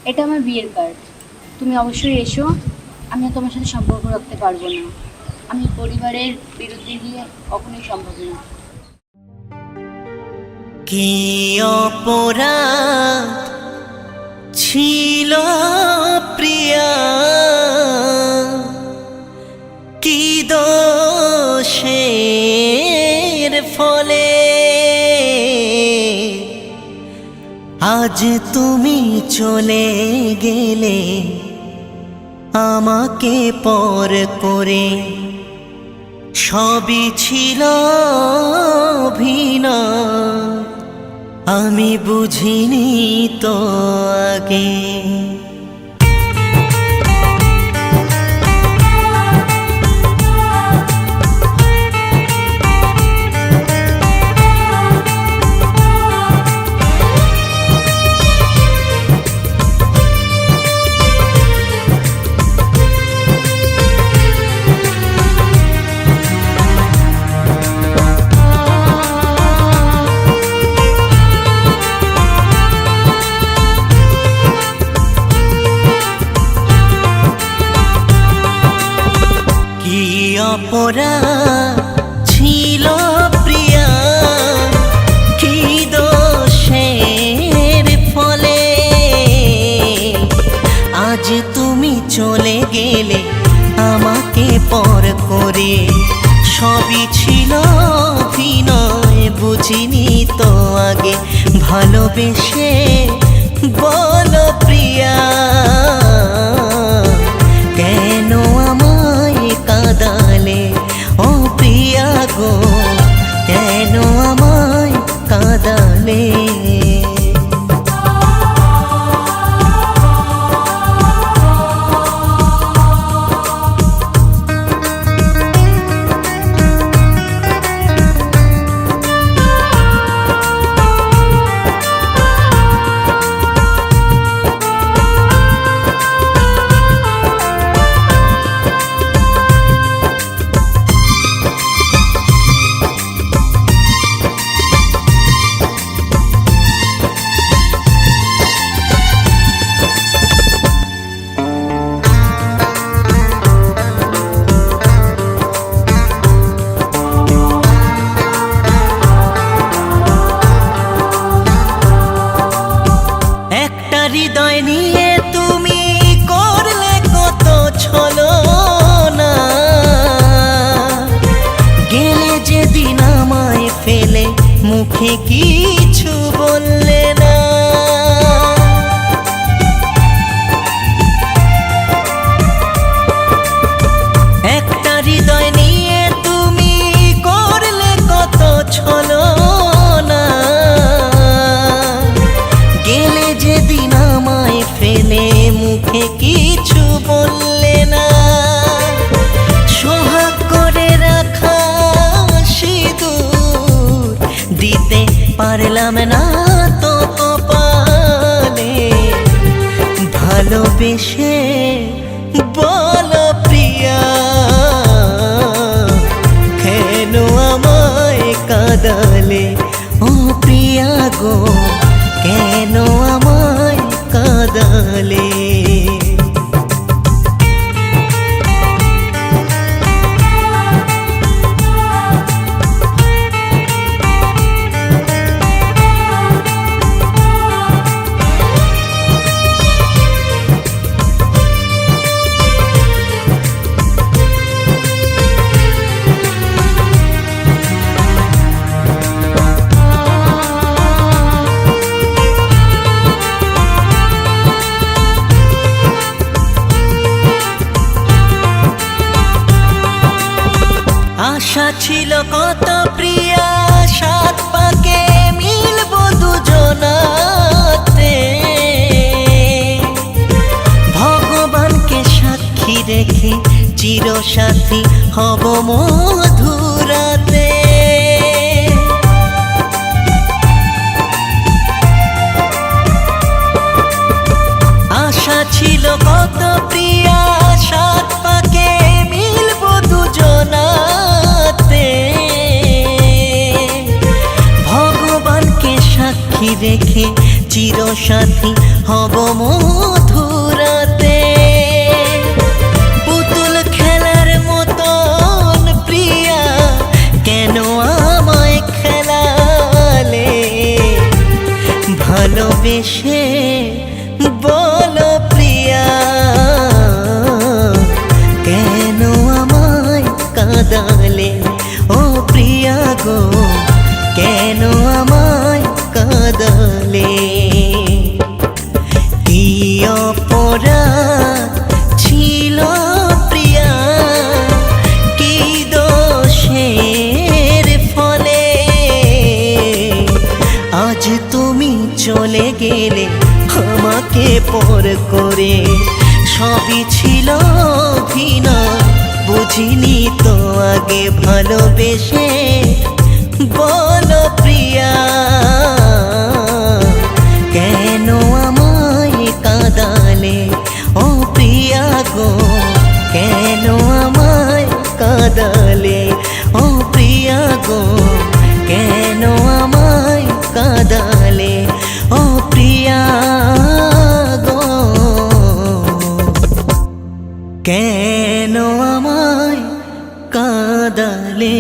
এটা আমার বিয়ের কার্ড। তুমি অবশ্যই এসো। আমি আর তোমার সাথে সম্পর্ক রাখতে পারবো না। আমি পরিবারের বিরুদ্ধে গিয়ে কখনোই সম্ভব না। কি অপরাধ ছিল প্রিয়া, কি দোষের ফলে আজ তুমি চলে গেলে আমাকে পর করে? সবই ছিল অভিনয়, আমি বুঝিনি তো আগে। অপরাধ ছিল প্রিয়া, কি দোষের ফলে আজ তুমি চলে গেলে আমাকে পর করে? সবই ছিল অভিনয়, বুঝিনি তো আগে। ভালোবেসে বলো প্রিয়া, কেন আমায় কাঁদালে? ও প্রিয়া গো, কেন আমায় কাঁদালে? হৃদয় নিয়ে তুমি করলে কত ছলনা, গেলে যেদিন আমায় ফেলে মুখে কিছু বললে না। একটা হৃদয় নিয়ে তুমি করলে কত ছলনা, গেলে যেদিন আমায় ফেলে মুখে কিছু বললে না। সোহাগ করে রাখা সিঁদুর দিতে পারলাম না তো কপালে। ভালোবেসে বলো প্রিয়া, কেন আমায় কাঁদালে? ও প্রিয়া গো, কেন আমায় কাঁদালে? আশা ছিল কত প্রিয়া, সাত পাকে মিলবো দুজনাতে। ভগবানকে সাক্ষী রেখে চিরসাথী হব মধুরাতে। আশা ছিল কত প্রিয়া, সাত পাকে মিলবো দুজনাতে। ভগবানকে সাক্ষী রেখে চিরসাথী হব মধুরাতে। পুতুল খেলার মতন প্রিয়া কেন আমায় খেলালে, ভালোবেসে বলো প্রিয়া কেন আমায় কাঁদালে, ও প্রিয়া গো কেন আমায় কাঁদালে। কি অপরাধ ছিল প্রিয়া, কি দোষের ফলে আজ তুমি চলে গেলে আমাকে পর করে। সবই ছিল অভিনয়, বুঝিনি তো আগে ভালোবেসে বলো প্রিয়া কেন আমায় কাঁদালে, ও প্রিয়া গো কেন আমায় কাঁদালে, ও প্রিয়া গো কেন আমায় কাঁদালে, ও প্রিয়া গো কেন আমায় কাঁদালে।